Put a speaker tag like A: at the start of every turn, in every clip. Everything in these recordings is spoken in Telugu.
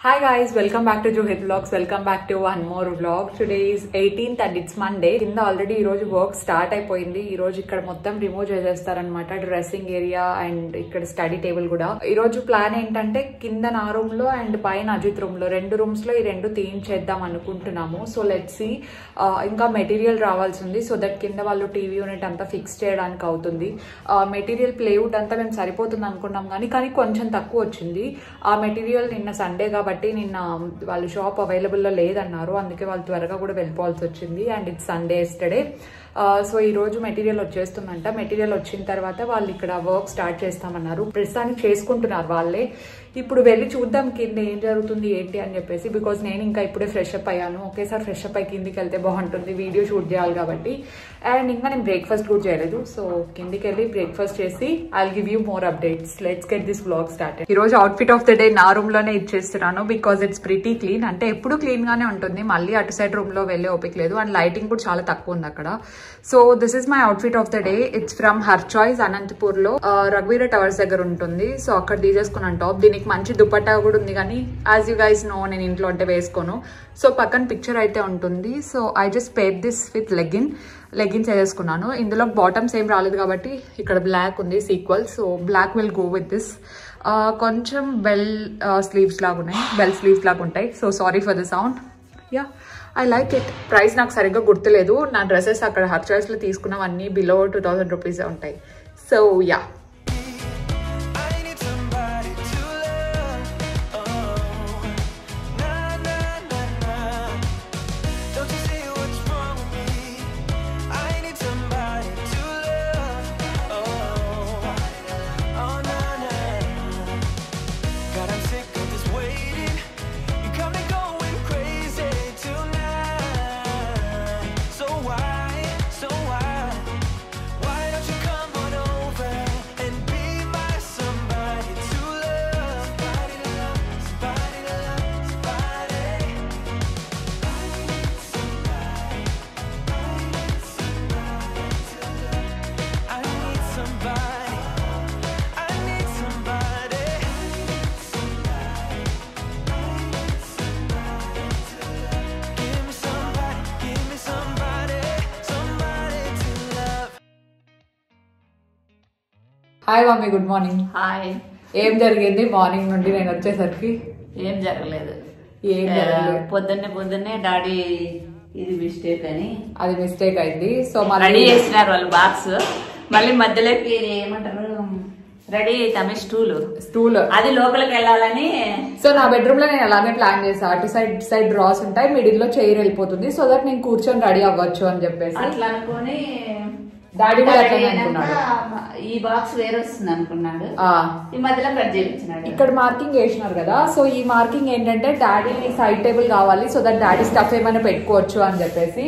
A: Hi guys, welcome back to Johit Vlogs. Welcome back to one more vlog. Today is 18th and it's Monday. కింద ఆల్రెడీ ఈ రోజు వర్క్ స్టార్ట్ అయిపోయింది. ఈ రోజు ఇక్కడ మొత్తం రిమూవ్ చేసేస్తారనమాట, డ్రెస్సింగ్ ఏరియా అండ్ ఇక్కడ స్టడీ టేబుల్ కూడా. ఈ రోజు ప్లాన్ ఏంటంటే కింద నా రూమ్ లో అండ్ పైన అజిత్ రూమ్ లో, రెండు రూమ్స్ లో ఈ రెండు థీమ్ చేద్దాం అనుకుంటున్నాము. So let's see. ఇంకా మెటీరియల్ రావాల్సి ఉంది, సో దట్ కింద వాళ్ళు టీవీ యూనిట్ అంతా ఫిక్స్ చేయడానికి అవుతుంది. మెటీరియల్ ప్లేవుడ్ అంతా మేము సరిపోతుంది అనుకున్నాం కానీ కొంచెం తక్కువ వచ్చింది. ఆ మెటీరియల్ నిన్న సండే కాబట్టి నిన్న వాళ్ళు షాప్ అవైలబుల్లో లేదన్నారు, అందుకే వాళ్ళు త్వరగా కూడా వెళ్ళిపోవాల్సి వచ్చింది. And it's Sunday yesterday. So ఈ రోజు మెటీరియల్ వచ్చేస్తుందంట. మెటీరియల్ వచ్చిన తర్వాత వాళ్ళు ఇక్కడ వర్క్ స్టార్ట్ చేస్తామన్నారు. ప్రస్తుతానికి చేసుకుంటున్నారు వాళ్ళే. ఇప్పుడు వెళ్ళి చూద్దాం కింద ఏం జరుగుతుంది ఏంటి అని చెప్పేసి, బికాజ్ నేను ఇంకా ఇప్పుడే ఫ్రెష్ అప్ అయ్యాను. ఒకేసారి ఫ్రెష్ అప్ అయ్యి కిందికి వెళ్తే బాగుంటుంది, వీడియో షూట్ చేయాలి కాబట్టి. అండ్ ఇంకా నేను బ్రేక్ఫాస్ట్ కూడా చేయలేదు, సో కిందికి వెళ్ళి బ్రేక్ఫాస్ట్ చేసి I'll give you more updates. Let's get this vlog started. ఈ రోజు అవుట్ఫిట్ ఆఫ్ ద డే నా రూమ్ లోనే ఇచ్చేస్తున్నాను, బికాజ్ ఇట్స్ ప్రిటీ క్లీన్. అంటే ఎప్పుడు క్లీన్ గానే ఉంటుంది, మళ్ళీ అటు సైడ్ రూమ్ లో వెళ్ళే ఓపిక లేదు. అండ్ లైటింగ్ కూడా చాలా తక్కువ ఉంది అక్కడ. So this is my outfit of the day. It's from her choice, Anantapur లో రఘువీర టవర్స్ దగ్గర ఉంటుంది. సో అక్కడ తీసేసుకున్నాను టాప్. దీనికి మంచి దుపట్టా కూడా ఉంది, కానీ యాజ్ యూ గైస్ నో నేను ఇంట్లో అంటే వేసుకోను. సో పక్కన పిక్చర్ అయితే ఉంటుంది. So I just pair this with leggings వేసుకున్నాను. ఇందులో బాటమ్స్ ఏం రాలేదు కాబట్టి ఇక్కడ బ్లాక్ ఉంది sequel. So black will go with this. కొంచెం బెల్ స్లీవ్స్ లాగా ఉన్నాయి, బెల్ స్లీవ్స్ లాగా ఉంటాయి. So sorry for the sound. Yeah, I like it. Price నాకు సరిగ్గా గుర్తులేదు. నా డ్రెస్సెస్ అక్కడ హర్ చాయిస్ లో తీసుకున్నవన్నీ బిలో 2000 రూపీస్ ఉంటాయి. So yeah, hi mummy, good morning.
B: Hi.
A: ఏం జరిగింది మార్నింగ్ నుండి నేను వచ్చేసరికి?
B: ఏం జరగలేదు. పొద్దున్నే డాడీ ఇది మిస్టేక్ అని, అది
A: మిస్టేక్ అయింది. సో
B: రెడీ చేసినారు వాళ్ళు బాక్స్. మళ్ళీ మధ్యలోకి ఏమంటారు, రెడీ అవుతామే స్టూల్ అది లోపలికి వెళ్ళాలని.
A: సో నా బెడ్రూమ్ లో నేను అలాగే ప్లాన్ చేసా. అటు సైడ్ డ్రాస్ ఉంటాయి, మిడిల్ లో చైర్ వెళ్ళిపోతుంది, సో దట్ నేను కూర్చొని రెడీ అవ్వచ్చు అని చెప్పేసి
B: అట్లా అనుకుని
A: డాడీ కూడా అనుకున్నాడు.
B: ఈ బాక్స్ వేరే వస్తుంది అనుకున్నాడు, ఈ మధ్యలో కట్ చేయించినాడు.
A: ఇక్కడ మార్కింగ్ వేసినారు కదా, సో ఈ మార్కింగ్ ఏంటంటే డాడీ సైడ్ టేబుల్ కావాలి, సో దట్ డాడీ స్టఫ్ ఏమైనా పెట్టుకోవచ్చు అని చెప్పేసి.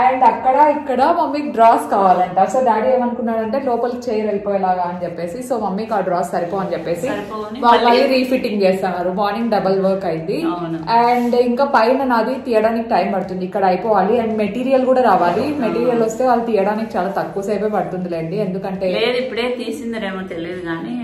A: అండ్ అక్కడ ఇక్కడ మమ్మీకి డ్రాస్ కావాలంట. సో డాడీ ఏమనుకున్నాడంటే లోపలికి చైర్ వెళ్ళిపోయేలాగా అని చెప్పేసి, సో మమ్మీకి ఆ డ్రాస్ సరిపో అని చెప్పేసి వాళ్ళు రీఫిట్టింగ్ చేస్తున్నారు. మార్నింగ్ డబుల్ వర్క్ అయింది. అండ్ ఇంకా పైన నాది తీయడానికి టైం పడుతుంది, ఇక్కడ అయిపోవాలి. అండ్ మెటీరియల్ కూడా రావాలి. మెటీరియల్ వస్తే వాళ్ళు తీయడానికి చాలా తక్కువ సేపే పడుతుందిలేండి, ఎందుకంటే
B: ఇప్పుడే తీసిందరేమో తెలియదు కానీ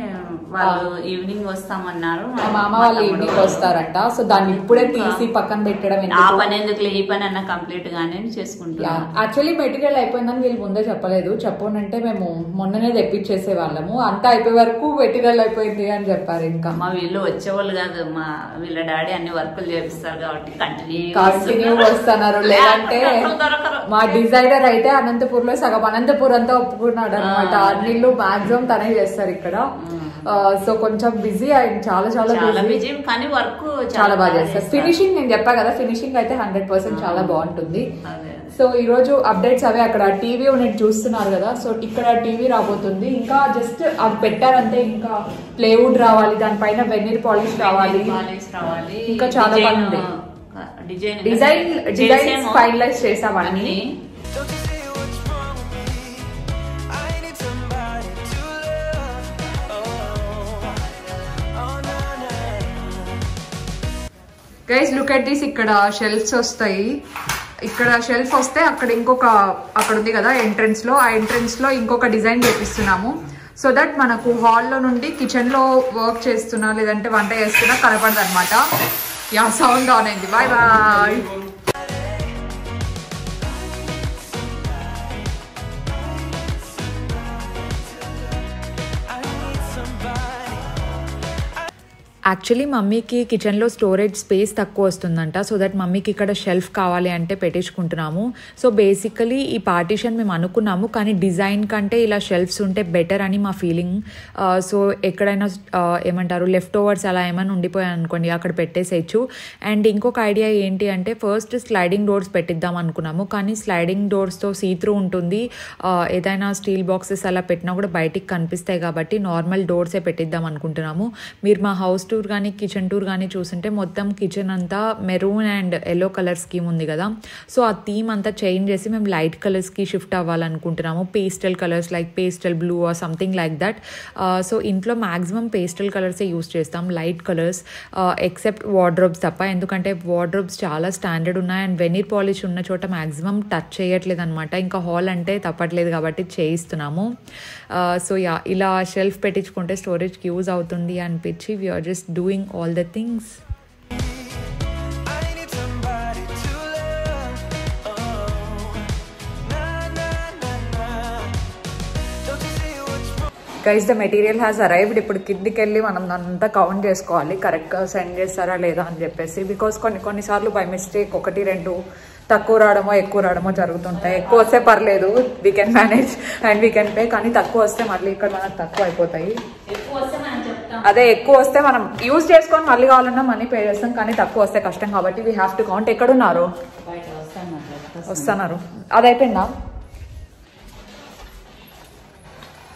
B: వాళ్ళు ఈవినింగ్ వస్తామన్నారు.
A: మా మామ వాళ్ళు ఈవినింగ్ వస్తారంట. సో దాన్ని ఇప్పుడే తీసి పక్కన పెట్టడం,
B: ఆ పని ఎందుకు, ఈ పని అన్న కంప్లీట్ గానే చేసుకుంటాం.
A: యాక్చువల్లీ మెటీరియల్ అయిపోయిందని వీళ్ళు ముందే చెప్పలేదు. చెప్పనంటే మేము మొన్ననే తెప్పించేసే వాళ్ళము. అంతా అయిపోయే వరకు మెటీరియల్ అయిపోయింది అని చెప్పారు. ఇంకా
B: మా వీళ్ళు వచ్చేవాళ్ళు కాదు, మా వీళ్ళ డాడీ అన్ని వర్కులు చేపిస్తారు కాబట్టి
A: కంటిన్యూ వస్తున్నారు. లేదంటే మా డిజైనర్ అయితే అనంతపూర్ లో సగం అనంతపూర్ అంతా ఒప్పుకున్నాడు అనమాట. అన్నిళ్ళు మాక్సిమం తనే చేస్తారు ఇక్కడ. సో కొంచెం బిజీ అయింది, చాలా
B: బిజీ, కానీ వర్క్
A: చాలా బాగా చేస్తారు. ఫినిషింగ్ నేను చెప్పా కదా, ఫినిషింగ్ అయితే 100% చాలా బాగుంటుంది. సో ఈ రోజు అప్డేట్స్ అవే. అక్కడ టీవీ యూనిట్ చూస్తున్నారు కదా, సో ఇక్కడ టీవీ రాబోతుంది. ఇంకా జస్ట్ అది పెట్టారంటే ఇంకా ప్లేవుడ్ రావాలి, దానిపైన వెన్నీర్ పాలిష్ రావాలి, ఇంకా చాలా పని ఉంది. డిజైన్ ఫైనలైజ్ చేసామన్నీ. Guys look at this. ఇక్కడ షెల్ఫ్స్ వస్తాయి. ఇక్కడ షెల్ఫ్ వస్తే అక్కడ అక్కడ ఉంది కదా ఎంట్రన్స్ లో, ఆ ఎంట్రన్స్ లో ఇంకొక డిజైన్ చేపిస్తున్నాము. సో దట్ మనకు హాల్లో నుండి కిచెన్లో వర్క్ చేస్తున్నా లేదంటే వంట చేస్తున్నా కనపడదు అనమాట. యా సౌండ్ ఆన్ అయింది. Bye bye. యాక్చువల్లీ మమ్మీకి కిచెన్లో స్టోరేజ్ స్పేస్ తక్కువ వస్తుందంట. సో దట్ మమ్మీకి ఇక్కడ షెల్ఫ్ కావాలి అంటే పెట్టించుకుంటున్నాము. సో బేసికలీ ఈ పార్టీషన్ మేము అనుకున్నాము, కానీ డిజైన్ కంటే ఇలా షెల్ఫ్స్ ఉంటే బెటర్ అని మా ఫీలింగ్. సో ఎక్కడైనా ఏమంటారు లెఫ్ట్ ఓవర్స్ అలా ఏమైనా ఉండిపోయాయి అనుకోండి అక్కడ పెట్టేసేయచ్చు. అండ్ ఇంకొక ఐడియా ఏంటి అంటే ఫస్ట్ స్లైడింగ్ డోర్స్ పెట్టిద్దాం అనుకున్నాము, కానీ స్లైడింగ్ డోర్స్తో సీత్రూ ఉంటుంది. ఏదైనా స్టీల్ బాక్సెస్ అలా పెట్టినా కూడా బయటికి కనిపిస్తాయి కాబట్టి నార్మల్ డోర్సే పెట్టిద్దాం అనుకుంటున్నాము. మీరు మా హౌస్ టూర్ కానీ కిచెన్ టూర్ కానీ చూస్తుంటే మొత్తం కిచెన్ అంతా maroon and yellow colour scheme ఉంది కదా. సో ఆ థీమ్ అంతా చేంజ్ చేసి మేము లైట్ కలర్స్కి షిఫ్ట్ అవ్వాలనుకుంటున్నాము. Pastel colours like pastel blue or something like that. So ఇంట్లో మ్యాక్సిమం పేస్టల్ కలర్సే యూస్ చేస్తాం, లైట్ కలర్స్ ఎక్సెప్ట్ వార్డ్రోబ్స్ తప్ప. ఎందుకంటే వార్డ్రోబ్స్ చాలా స్టాండర్డ్ ఉన్నాయి అండ్ వెనీర్ పాలిష్ ఉన్న చోట మ్యాక్సిమం టచ్ చేయట్లేదు అనమాట. ఇంకా హాల్ అంటే తప్పట్లేదు కాబట్టి చేయిస్తున్నాము. సో యా ఇలా షెల్ఫ్ పెట్టించుకుంటే స్టోరేజ్కి యూజ్ అవుతుంది అనిపించి we're just doing all the things. Guys the material has arrived. ఇప్పుడు కిందికి వెళ్ళి మనం అంతా కౌంట్ చేసుకోవాలి కరెక్ట్గా సెండ్ చేస్తారా లేదా అని చెప్పేసి. బికాస్ కొన్నిసార్లు బై మిస్టేక్ 1-2 తక్కువ రావడమో ఎక్కువ రావడమో జరుగుతుంటాయి. ఎక్కువ వస్తే పర్లేదు, we can manage and we can pay. కానీ తక్కువ వస్తే మళ్ళీ ఇక్కడ మనకు తక్కువ అయిపోతాయి. అదే ఎక్కువ వస్తే మనం యూజ్ చేసుకొని మళ్ళీ కావాలన్నా మనీ పే చేస్తాం, కానీ తక్కువ వస్తే కష్టం కాబట్టి వీ హ్యావ్ టు కౌంట్. ఎక్కడున్నారు? వస్తున్నారు. అది అయిపోయిందా?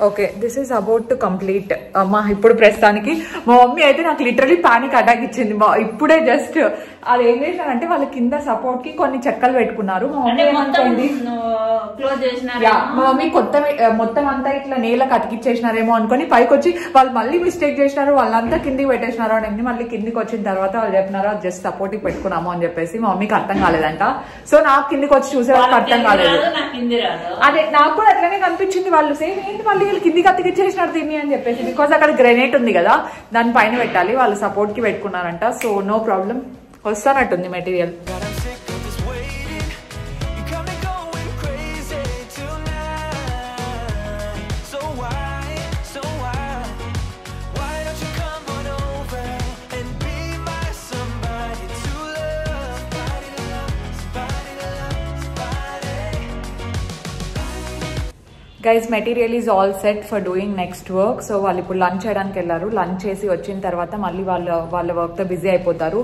A: Okay, this is about to complete. అమ్మా ఇప్పుడు ప్రస్తుతానికి మా మమ్మీ అయితే నాకు లిటరలీ పానిక్ అటాక్ ఇచ్చింది. ఇప్పుడే జస్ట్ అది ఏం చేశారంటే వాళ్ళ కింద సపోర్ట్ కి కొన్ని చెక్కలు పెట్టుకున్నారు. మా మమ్మీ ఏమనుకోండి, మా మమ్మీ మొత్తం అంతా ఇట్లా నేలకు అతికిచ్చేసినారేమో అనుకుని పైకి వచ్చి వాళ్ళు మళ్ళీ మిస్టేక్ చేసినారు, వాళ్ళంతా కిందికి పెట్టేసినారు అని మళ్ళీ కిందికి వచ్చిన తర్వాత వాళ్ళు చెప్పినారు అది జస్ట్ సపోర్ట్ కి పెట్టుకున్నాము అని చెప్పేసి. మా మమ్మీకి అర్థం కాలేదంట. సో నాకు కిందికి వచ్చి చూసే వాళ్ళకి అర్థం కాలేదు. అదే నాకు కూడా అట్లనే కనిపించింది. వాళ్ళు సేమ్ ఏంటి మళ్ళీ కిందికి అతికిచ్చేసినారు దీన్ని అని చెప్పేసి. బికాస్ అక్కడ గ్రెనేట్ ఉంది కదా, దాని పైన పెట్టాలి, వాళ్ళు సపోర్ట్ కి పెట్టుకున్నారంట. సో నో ప్రాబ్లం, వస్తానట్టుంది material. Guys material is all set for doing next work. So వాళ్ళు ఇప్పుడు లంచ్ చేయడానికి వెళ్ళారు. లంచ్ చేసి వచ్చిన తర్వాత మళ్ళీ వాళ్ళ వర్క్తో బిజీ అయిపోతారు.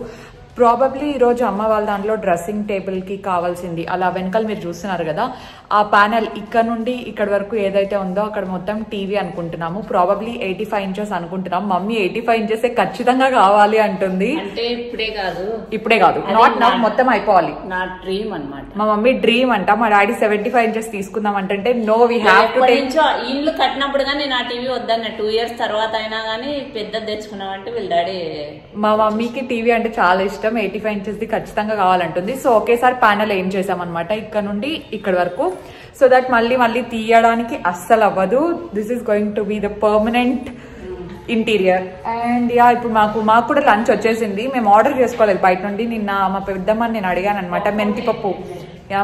A: ప్రాబబ్లీ ఈరోజు అమ్మ వాళ్ళ దాంట్లో డ్రెస్సింగ్ టేబుల్కి కావాల్సింది అలా వెనకాల మీరు చూస్తున్నారు కదా, ఆ ప్యానెల్ ఇక్కడ నుండి ఇక్కడ వరకు ఏదైతే ఉందో అక్కడ మొత్తం టీవీ అనుకుంటున్నాము. ప్రాబబ్లీ 85 inches అనుకుంటున్నాం. మమ్మీ 85 inches ఖచ్చితంగా కావాలి అంటుంది.
B: అంటే
A: ఇప్పుడే కాదు నాట్ నా మొత్తం అయిపోవాలి.
B: నా డ్రీమ్ అన్నమాట.
A: మా మమ్మీ డ్రీమ్ అంట. మా డాడీ 75 inches తీసుకుందాం అంటే no we have to take.
B: ఇల్లు కట్టినప్పుడు కానీ నా టీవీ వద్దన్న 2 years తర్వాత అయినా కానీ పెద్దది తెచ్చుకున్నామంటే వీళ్ళ డాడీ.
A: మా మమ్మీకి టీవీ అంటే చాలా ఇష్టం. 85 inches ఖచ్చితంగా కావాలంటుంది. సో ఒకేసారి ప్యానెల్ ఏం చేసామన్నమాట ఇక్కడ నుండి ఇక్కడ వరకు. సో దట్ మళ్ళీ తీయడానికి అస్సలు అవ్వదు. This is going to be the permanent interior. And yeah ఇప్పుడు మాకు కూడా లంచ్ వచ్చేసింది. మేము ఆర్డర్ చేసుకోలేదు బయట నుండి. నిన్న మా పెద్దమ్మని నేను అడిగాను అనమాట.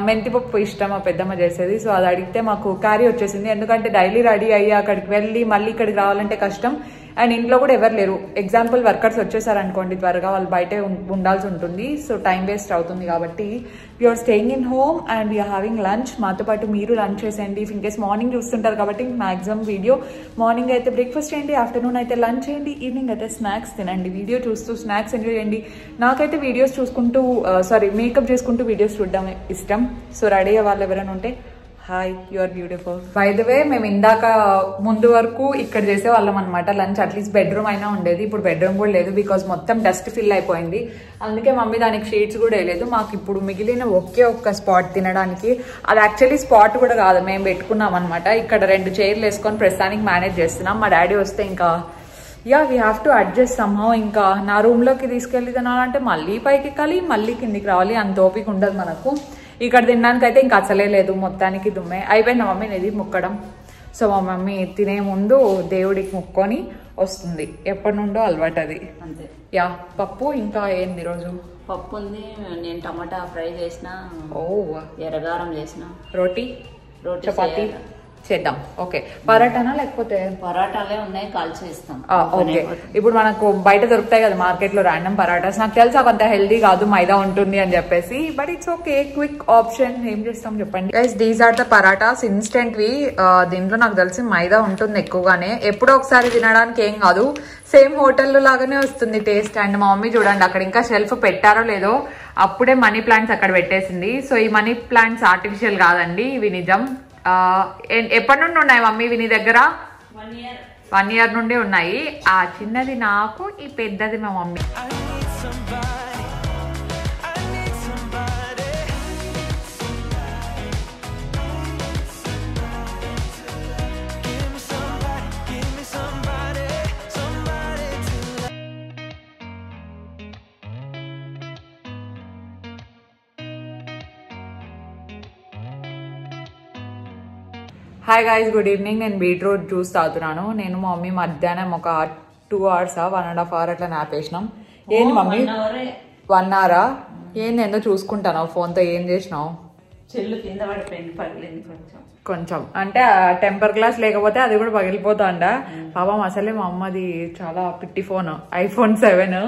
A: మెంతిపప్పు ఇష్టం మా పెద్దమ్మ చేసేది. సో అది అడిగితే మాకు క్యారీ వచ్చేసింది. ఎందుకంటే డైలీ రెడీ అయ్యి అక్కడికి వెళ్ళి మళ్ళీ ఇక్కడికి రావాలంటే కష్టం. అండ్ ఇంట్లో కూడా ఎవరు లేరు. ఎగ్జాంపుల్ వర్కర్స్ వచ్చేసారనుకోండి త్వరగా వాళ్ళు బయటే ఉండాల్సి ఉంటుంది. సో టైం వేస్ట్ అవుతుంది కాబట్టి we're staying in home and we're having lunch. మాతో పాటు మీరు లంచ్ చేసేయండి. ఇఫ్ ఇన్ కేస్ మార్నింగ్ చూస్తుంటారు కాబట్టి మాక్సిమం వీడియో మార్నింగ్ అయితే బ్రేక్ఫాస్ట్ చేయండి, ఆఫ్టర్నూన్ అయితే లంచ్ చేయండి, ఈవినింగ్ అయితే స్నాక్స్ తినండి. వీడియో చూస్తూ స్నాక్స్ ఎంజాయ్ చేయండి. నాకైతే వీడియోస్ చూసుకుంటూ మేకప్ చేసుకుంటూ వీడియోస్ చూడడం ఇష్టం. సో రెడీ వాళ్ళు ఎవరైనా ఉంటే hi, you are beautiful. By the way మేము ఇందాక ముందు వరకు ఇక్కడ చేసేవాళ్ళం అనమాట లంచ్. అట్లీస్ట్ బెడ్రూమ్ అయినా ఉండేది. ఇప్పుడు బెడ్రూమ్ కూడా లేదు బికాస్ మొత్తం డస్ట్ ఫిల్ అయిపోయింది. అందుకే మమ్మీ దానికి షీట్స్ కూడా వేయలేదు. మాకు ఇప్పుడు మిగిలిన ఒక్క స్పాట్ తినడానికి. అది యాక్చువల్లీ స్పాట్ కూడా కాదు, మేము పెట్టుకున్నాం అనమాట. ఇక్కడ 2 చైర్లు వేసుకొని ప్రస్తుతానికి మేనేజ్ చేస్తున్నాం. మా డాడీ వస్తే ఇంకా we have to adjust somehow. ఇంకా నా రూమ్లోకి తీసుకెళ్ళి తినాలంటే మళ్ళీ పైకి ఎక్కాలి, మళ్ళీ కిందికి రావాలి. అంత ఓపిక ఉండదు మనకు. ఇక్కడ తినడానికి అయితే ఇంకా అసలే లేదు, మొత్తానికి దుమ్మే అయిపోయింది. మమ్మీ ఇది ముక్కడం సో మా మమ్మీ తినే ముందు దేవుడికి ముక్కొని వస్తుంది. ఎప్పటి నుండో అలవాటు అది.
B: అంతే.
A: యా, పప్పు ఇంకా ఏంది ఈరోజు?
B: పప్పు ఉంది, నేను టమాటా ఫ్రై చేసిన, ఎర్రగారం చేసిన,
A: రోటీ చపాతీ
B: చేయాలి.
A: చేద్దాం. ఓకే, పరాటానా లేకపోతే?
B: పరాటాలే ఉన్నాయి, కాల్చి ఇస్తాం.
A: ఓకే, ఇప్పుడు మనకు బయట దొరుకుతాయి కదా మార్కెట్ లో ర్యాండమ్ పరాటాస్. నాకు తెలుసు అవంత హెల్దీ కాదు, మైదా ఉంటుంది అని చెప్పేసి, but it's okay, quick option. ఏం చేస్తాం చెప్పండి guys. These are the parathas, instant వి. దీంట్లో నాకు తెలిసి మైదా ఉంటుంది ఎక్కువగానే. ఎప్పుడో ఒకసారి తినడానికి ఏం కాదు, సేమ్ హోటల్ లాగానే వస్తుంది టేస్ట్. అండ్ మా మమ్మీ చూడండి అక్కడ ఇంకా షెల్ఫ్ పెట్టారో లేదో, అప్పుడే మనీ ప్లాంట్స్ అక్కడ పెట్టేసింది. సో ఈ మనీ ప్లాంట్స్ ఆర్టిఫిషియల్ కాదండి, ఇవి నిజం. ఎప్పటి నుండి ఉన్నాయి మమ్మీ ఇవి నీ దగ్గర? 1 year నుండి ఉన్నాయి. ఆ చిన్నది నాకు, ఈ పెద్దది మా mummy. Hi guys, good evening. నేను బీట్రూట్ జ్యూస్ తాగుతున్నాను. నేను మా మమ్మీ మధ్యాహ్నం ఒక 2 hours 1.5 hours అట్లా నాపేసినాం. ఏంది మమ్మీ 1 hour? ఏంది ఏందో చూసుకుంటాను ఫోన్తో. ఏం చేసినావు?
B: చెల్లు కింద పడిపోయింది, పగిలింది
A: కొంచెం. అంటే టెంపర్ గ్లాస్ లేకపోతే అది కూడా పగిలిపోతాండ. పాపం అసలే మా అమ్మది చాలా పిట్టి ఫోన్, iPhone 7.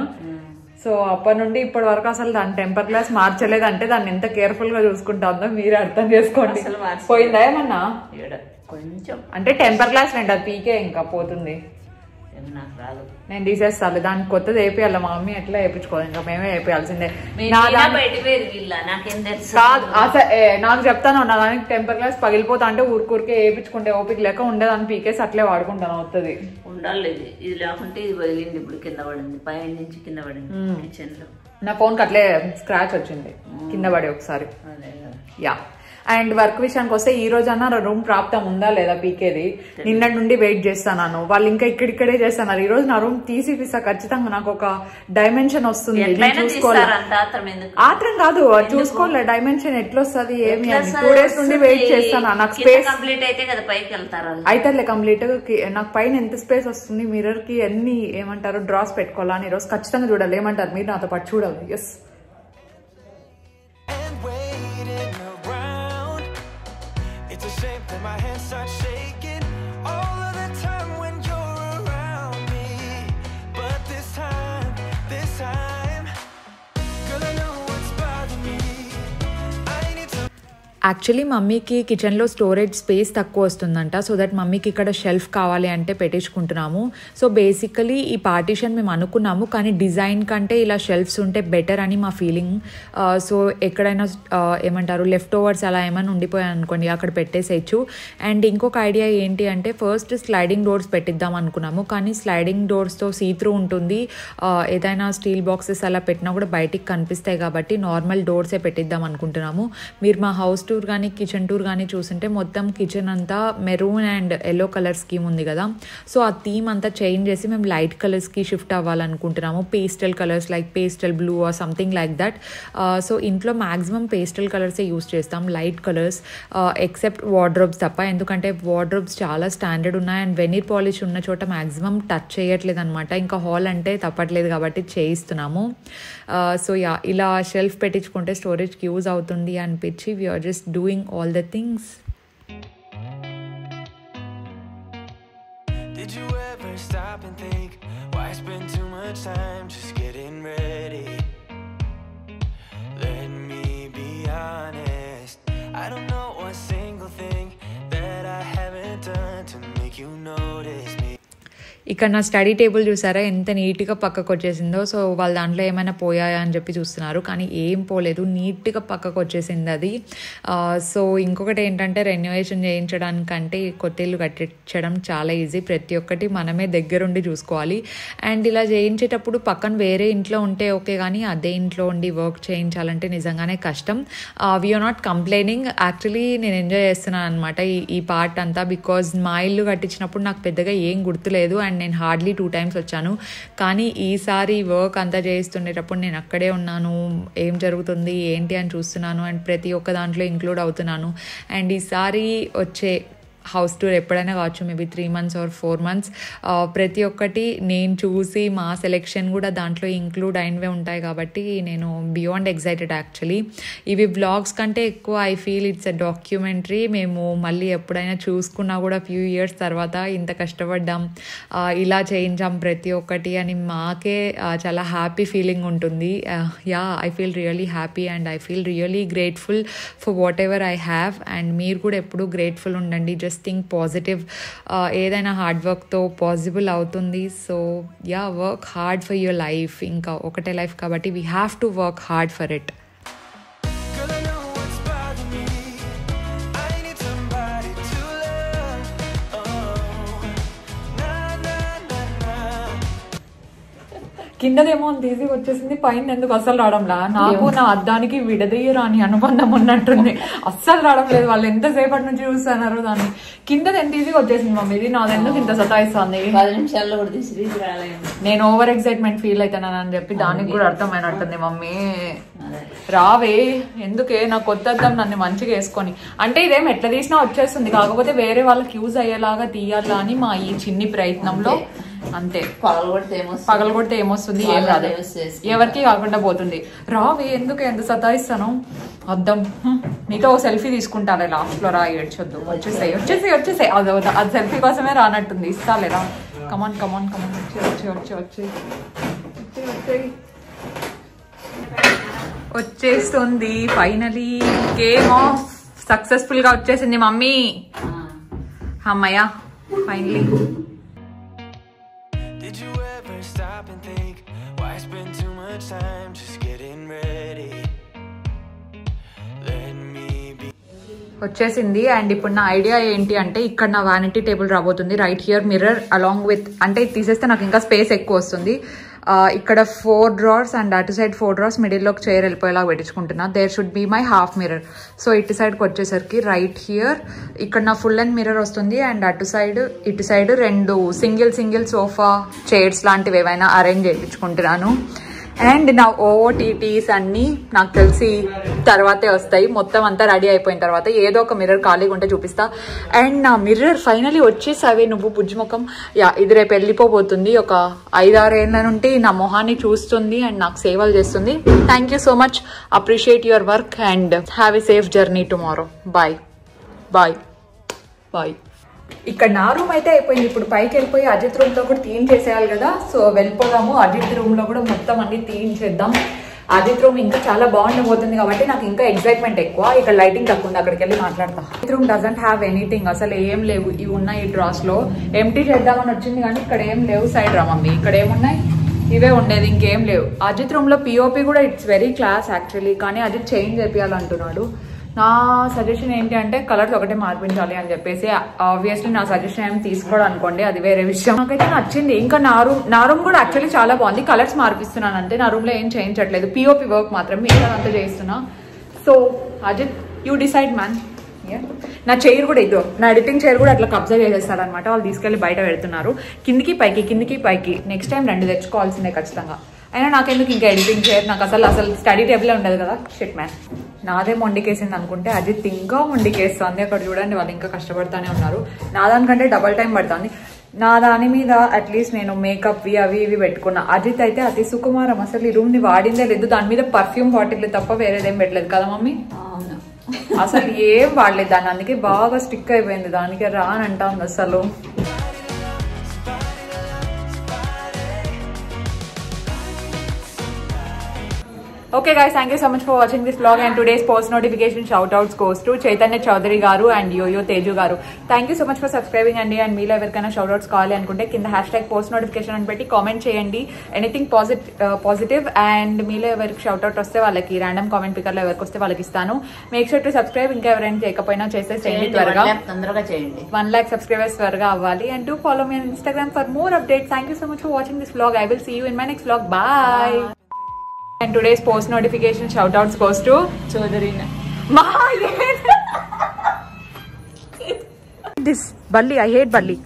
A: సో అప్పటి నుండి ఇప్పటి వరకు అసలు దాని టెంపర్ గ్లాస్ మార్చలేదు. అంటే దాన్ని ఎంత కేర్ఫుల్ గా చూసుకుంటుందో మీరు అర్థం చేసుకోండి. పోయిందా ఏమన్నా?
B: కొంచెం
A: అంటే టెంపర్ గ్లాస్ రండి, అది పీకే ఇంకా పోతుంది.
B: నాకు రాదు,
A: నేను తీసేస్తాను. దానికి కొత్తది వేపియాలి. మా మమ్మీ ఎట్లా వేయించుకోవాలి, ఇంకా మేమే వేపియాల్సిందే. నాకు చెప్తాను, నా దానికి టెంపర్ గ్లాస్ పగిలిపోతా అంటే ఊరికే వేయించుకుంటే ఓపిక లేక ఉండేదాన్ని పీకేసి అట్లే వాడుకుంటాను. వస్తుంది
B: ఉండాలి. ఇది లేకుంటే ఇది పగిలింది, ఇప్పుడు కింద పడింది, పై నుంచి కింద పడింది కిచెన్ లో.
A: నా ఫోన్ కి అట్లే స్క్రాచ్ వచ్చింది కింద పడి ఒకసారి. యా, అండ్ వర్క్ విషయానికి వస్తే ఈ రోజన్నా రూమ్ ప్రాప్తం ఉందా లేదా పీకేది. నిన్నటి నుండి వెయిట్ చేస్తాను. వాళ్ళు ఇంకా ఇక్కడిక్కడే చేస్తున్నారు. ఈ రోజు నా రూమ్ తీసిపిస్తా ఖచ్చితంగా. నాకు ఒక డైమెన్షన్ వస్తుంది, ఆత్రం కాదు చూసుకోలే డైమెన్షన్ ఎట్లా వస్తుంది ఏమి అని. 2 days నుండి వెయిట్ చేస్తాను. నాకు స్పేస్ అయితే కంప్లీట్. నాకు పైన ఎంత స్పేస్ వస్తుంది, మిర్రర్ కి ఎన్ని ఏమంటారు డ్రాస్ పెట్టుకోవాలా అని ఈరోజు ఖచ్చితంగా చూడాలి. ఏమంటారు మీరు? నాతో పాటు చూడాలి. Yes,
C: my hands start shaking all of the time when you're around me, but this time girl, I know what's bothering me. I need to.
A: Actually మమ్మీకి కిచెన్లో స్టోరేజ్ స్పేస్ తక్కువ వస్తుందంట. సో దట్ మమ్మీకి ఇక్కడ షెల్ఫ్ కావాలి అంటే పెట్టించుకుంటున్నాము. సో బేసికలీ ఈ పార్టీషన్ మేము అనుకున్నాము, కానీ డిజైన్ కంటే ఇలా షెల్ఫ్స్ ఉంటే బెటర్ అని మా ఫీలింగ్. సో ఎక్కడైనా ఏమంటారు లెఫ్ట్ ఓవర్స్ అలా ఏమైనా ఉండిపోయాయి అనుకోండి, అక్కడ పెట్టేసేయచ్చు. అండ్ ఇంకొక ఐడియా ఏంటి అంటే ఫస్ట్ స్లైడింగ్ డోర్స్ పెట్టిద్దాం అనుకున్నాము, కానీ స్లైడింగ్ డోర్స్తో సీత్రూ ఉంటుంది. ఏదైనా స్టీల్ బాక్సెస్ అలా పెట్టినా కూడా బయటికి కనిపిస్తాయి కాబట్టి నార్మల్ డోర్సే పెట్టిద్దాం అనుకుంటున్నాము. మీరు మా హౌస్ టూర్ కానీ కిచెన్ టూర్ కానీ చూస్తుంటే మొత్తం కిచెన్ అంతా maroon and yellow colour scheme ఉంది కదా. సో ఆ థీమ్ అంతా చేంజ్ చేసి మేము లైట్ కలర్స్కి షిఫ్ట్ అవ్వాలనుకుంటున్నాము. Pastel colours like pastel blue or something like that. So ఇంట్లో మ్యాక్సిమం పేస్టల్ కలర్సే యూస్ చేస్తాం, లైట్ కలర్స్ ఎక్సెప్ట్ వార్డ్రోబ్స్ తప్ప. ఎందుకంటే వార్డ్రోబ్స్ చాలా స్టాండర్డ్ ఉన్నాయి అండ్ వెనీర్ పాలిష్ ఉన్న చోట మ్యాక్సిమం టచ్ చేయట్లేదు అనమాట. ఇంకా హాల్ అంటే తప్పట్లేదు కాబట్టి చేయిస్తున్నాము. సో యా, ఇలా షెల్ఫ్ పెట్టించుకుంటే స్టోరేజ్కి యూజ్ అవుతుంది అనిపించి we're just doing all the things.
C: Did you ever stop and think why spend too much time just getting ready? Let me be honest, I don't know one single thing that I haven't done to make you notice me.
A: ఇక్కడ నా స్టడీ టేబుల్ చూసారా ఎంత నీట్గా పక్కకు వచ్చేసిందో. సో వాళ్ళ దాంట్లో ఏమైనా పోయాయా అని చెప్పి చూస్తున్నారు, కానీ ఏం పోలేదు, నీట్గా పక్కకు వచ్చేసింది అది. సో ఇంకొకటి ఏంటంటే రెన్యువేషన్ చేయించడానికంటే కొత్త ఇల్లు కట్టించడం చాలా ఈజీ. ప్రతి ఒక్కటి మనమే దగ్గరుండి చూసుకోవాలి. అండ్ ఇలా చేయించేటప్పుడు పక్కన వేరే ఇంట్లో ఉంటే ఓకే, కానీ అదే ఇంట్లో ఉండి వర్క్ చేయించాలంటే నిజంగానే కష్టం. వీఆర్ నాట్ కంప్లైనింగ్, యాక్చువల్లీ నేను ఎంజాయ్ చేస్తున్నాను అనమాట ఈ పార్ట్ అంతా. బికాజ్ మా ఇల్లు కట్టించినప్పుడు నాకు పెద్దగా ఏం గుర్తులేదు అండ్ నేను హార్డ్లీ 2 times వచ్చాను. కానీ ఈసారి వర్క్ అంతా చేస్తుండేటప్పుడు నేను అక్కడే ఉన్నాను, ఏం జరుగుతుంది ఏంటి అని చూస్తున్నాను అండ్ ప్రతి ఒక్క దాంట్లో ఇంక్లూడ్ అవుతున్నాను. అండ్ ఈసారి వచ్చే హౌస్ టూర్ ఎప్పుడైనా కావచ్చు, మేబీ 3 months or 4 months. ప్రతి ఒక్కటి నేను చూసి మా సెలెక్షన్ కూడా దాంట్లో ఇంక్లూడ్ అయినవే ఉంటాయి కాబట్టి నేను బియాండ్ ఎక్సైటెడ్ యాక్చువల్లీ. ఇవి వ్లాగ్స్ కంటే ఎక్కువ I feel it's a documentary. మేము మళ్ళీ ఎప్పుడైనా చూసుకున్నా కూడా ఫ్యూ ఇయర్స్ తర్వాత ఇంత కష్టపడ్డాం, ఇలా చేయించాం ప్రతి ఒక్కటి అని మాకే చాలా హ్యాపీ ఫీలింగ్ ఉంటుంది. I feel really happy and I feel really grateful for whatever I have. And మీరు కూడా ఎప్పుడు గ్రేట్ఫుల్ ఉండండి. Just think positive. ఏదైనా హార్డ్ వర్క్తో పాసిబుల్ అవుతుంది. So work hard for your life. ఇంకా ఒకటే లైఫ్ కాబట్టి we have to work hard for it. కిందదేమో అంత ఈజీగా వచ్చేసింది, పైన ఎందుకు అస్సలు రావడంలా. నాకు నా అద్దానికి విడదీయరాని అనుబంధం ఉన్నట్టుంది, అస్సలు రావడం లేదు. వాళ్ళు ఎంతసేపటి నుంచి చూస్తున్నారు దాన్ని. కిందది ఎంత ఈజీగా వచ్చేసింది మమ్మీ, ఇది నాదెందుకు ఇంత సతాయిస్తుంది.
B: 10 నిమిషాల్లో కూడా తీసుకురాలేదు.
A: నేను ఓవర్ ఎక్సైట్మెంట్ ఫీల్ అవుతానని అని చెప్పి దానికి కూడా అర్థమైనట్టుంది. మమ్మీ రావే, ఎందుకే నా కొత్త అద్దం నన్ను మంచిగా వేసుకొని. అంటే ఇదేం ఎట్లా తీసినా వచ్చేస్తుంది, కాకపోతే వేరే వాళ్ళకి యూజ్ అయ్యేలాగా తీయాలా అని మా ఈ చిన్ని ప్రయత్నంలో. అంతే, పగలగొడితే ఏమొస్తుంది, ఏం రాదు, ఎవరికి కాకుండా పోతుంది. రావే, ఎందుకు ఎంత సతాయిస్తాను. అద్దం నీతో ఓ సెల్ఫీ తీసుకుంటాలే లాస్ట్ లో, రా ఏడ్చొద్దు, వచ్చేసాయి వచ్చేసాయి వచ్చేసాయి. అది సెల్ఫీ కోసమే రానట్టుంది, ఇస్తాలేరా. కమాన్ కమాన్ కమాన్, వచ్చేస్తుంది ఫైనలీ. గేమ్ ఆఫ్ సక్సెస్ఫుల్ గా వచ్చేసింది మమ్మీ. అమ్మయ్యా finally.
C: Did you ever stop and think why spend too much time just getting ready? Let me be.
A: వచ్చేసింది. అండ్ ఇప్పుడు నా ఐడియా ఏంటి అంటే, ఇక్కడ నా వ్యానిటీ టేబుల్ రాబోతుంది. Right here mirror along with, అంటే ఇది తీసేస్తే నాకు ఇంకా స్పేస్ ఎక్కువ వస్తుంది. ఇక్కడ 4 drawers అండ్ అటు సైడ్ 4 drawers, మిడిల్లోకి చైర్ వెళ్ళిపోయేలాగా పెట్టించుకుంటున్నా. There should be my half mirror. So ఇటు సైడ్కి వచ్చేసరికి రైట్ హియర్ ఇక్కడ నా ఫుల్ లెంత్ మిర్రర్ వస్తుంది. అండ్ అటు సైడ్ ఇటు సైడ్ 2 సింగిల్ సోఫా చైర్స్ లాంటివి ఏవైనా అరేంజ్ చేయించుకుంటున్నాను. అండ్ నా ఓటీటీస్ అన్నీ నాకు తెలిసి తర్వాతే వస్తాయి. మొత్తం అంతా రెడీ అయిపోయిన తర్వాత ఏదో ఒక మిర్రర్ ఖాళీగా ఉంటే చూపిస్తా. అండ్ నా మిర్రర్ ఫైనలీ వచ్చేసావే నువ్వు బుజ్జిముఖం. ఇది రేపు వెళ్ళిపోబోతుంది. ఒక 5-6 ఏళ్ళ నుండి నా మొహాన్ని చూస్తుంది అండ్ నాకు సేవలు చేస్తుంది. Thank you so much, appreciate your work and have a safe journey tomorrow. Bye bye bye. ఇక్కడ నా రూమ్ అయితే అయిపోయింది. ఇప్పుడు పైకి వెళ్ళిపోయి అజిత్ రూమ్ లో కూడా క్లీన్ చేసేయాలి కదా. సో వెళ్ళిపోదాము, అజిత్ రూమ్ లో కూడా మొత్తం అన్ని క్లీన్ చేద్దాం. అజిత్ రూమ్ ఇంకా చాలా బాగుండబోతుంది కాబట్టి నాకు ఇంకా ఎక్సైట్మెంట్ ఎక్కువ. ఇక్కడ లైటింగ్ తక్కువ ఉంది, అక్కడికి వెళ్ళి మాట్లాడతా. Ajith room doesn't have anything, అసలు ఏం లేవు. ఇవి ఉన్నాయి ఈ డ్రాస్ లో, ఎంటీ చేద్దామని వచ్చింది కానీ ఇక్కడ ఏం లేవు. సైడ్ రా మమ్మీ, ఇక్కడ ఏమున్నాయి, ఇవే ఉండేది, ఇంకేం లేవు. అజిత్ రూమ్ లో పిఓపి కూడా ఇట్స్ వెరీ క్లాస్ యాక్చువల్లీ, కానీ అజిత్ చేంజ్ చేయాలంటున్నాడు. నా సజెషన్ ఏంటి అంటే కలర్స్ ఒకటే మార్పించాలి అని చెప్పేసి. ఆబ్వియస్లీ నా సజెషన్ ఏం తీసుకోవడం అనుకోండి, అది వేరే విషయం. నాకైతే నచ్చింది. ఇంకా నా రూమ్ కూడా యాక్చువల్లీ చాలా బాగుంది. కలర్స్ మార్పిస్తున్నాను అంటే, నా రూమ్ లో ఏం చేయించట్లేదు, పిఓపి వర్క్ మాత్రం మిగతా అంతా చేయిస్తున్నా. So Ajith you decide man. నా చైర్ కూడా ఇదో, నా ఎడిటింగ్ చైర్ కూడా అట్లా కబ్జా చేసేస్తారనమాట. వాళ్ళు తీసుకెళ్లి బయట పెడుతున్నారు. కిందికి పైకి. నెక్స్ట్ టైం 2 తెచ్చుకోవాల్సిందే ఖచ్చితంగా. అయినా నాకెందుకు ఇంకా ఎడిటింగ్ చైర్, నాకు అసలు స్టడీ టేబుల్ ఉండదు కదా. షిట్ మ్యాన్, నాదే మొండికేసింది అనుకుంటే అజిత్ ఇంకా మొండికేస్తుంది. అక్కడ చూడండి వాళ్ళు ఇంకా కష్టపడుతూనే ఉన్నారు. నా దానికంటే డబల్ టైం పడుతుంది. నా దాని మీద అట్లీస్ట్ నేను మేకప్ అవి ఇవి పెట్టుకున్నా. అజిత్ అయితే అతి సుకుమారం, అసలు ఈ రూమ్ ని వాడిందే లేదు. దాని మీద పర్ఫ్యూమ్ బాటిల్ తప్ప వేరేదేం పెట్టలేదు కదా మమ్మీ. అసలు ఏం వాడలేదు దాన్ని, అందుకే బాగా స్టిక్ అయిపోయింది. దానికి రానంటాం అసలు. Okay guys, thank you so much for watching this vlog, and today's post notification shout outs goes to Chaitanya Chaudhary garu and Yoyo Teju garu. Thank you so much for subscribing andi, and meelo everkana shout outs kavali anukunte kinda #post notification ani petti comment cheyandi anything positive, and meelo everki shout out vaste vallaki random comment picker lo everki vaste vallaki istanu. Make sure to subscribe, inka evaraina cheyakapoyina chese cheyandi tvaraga 1 lakh subscribers tvaraga avvali, and do follow me on Instagram for more updates. Thank you so much for watching this vlog. I will see you in my next vlog. Bye. And today's post notification shout outs goes to Chaudhary. This Balli, I hate Balli.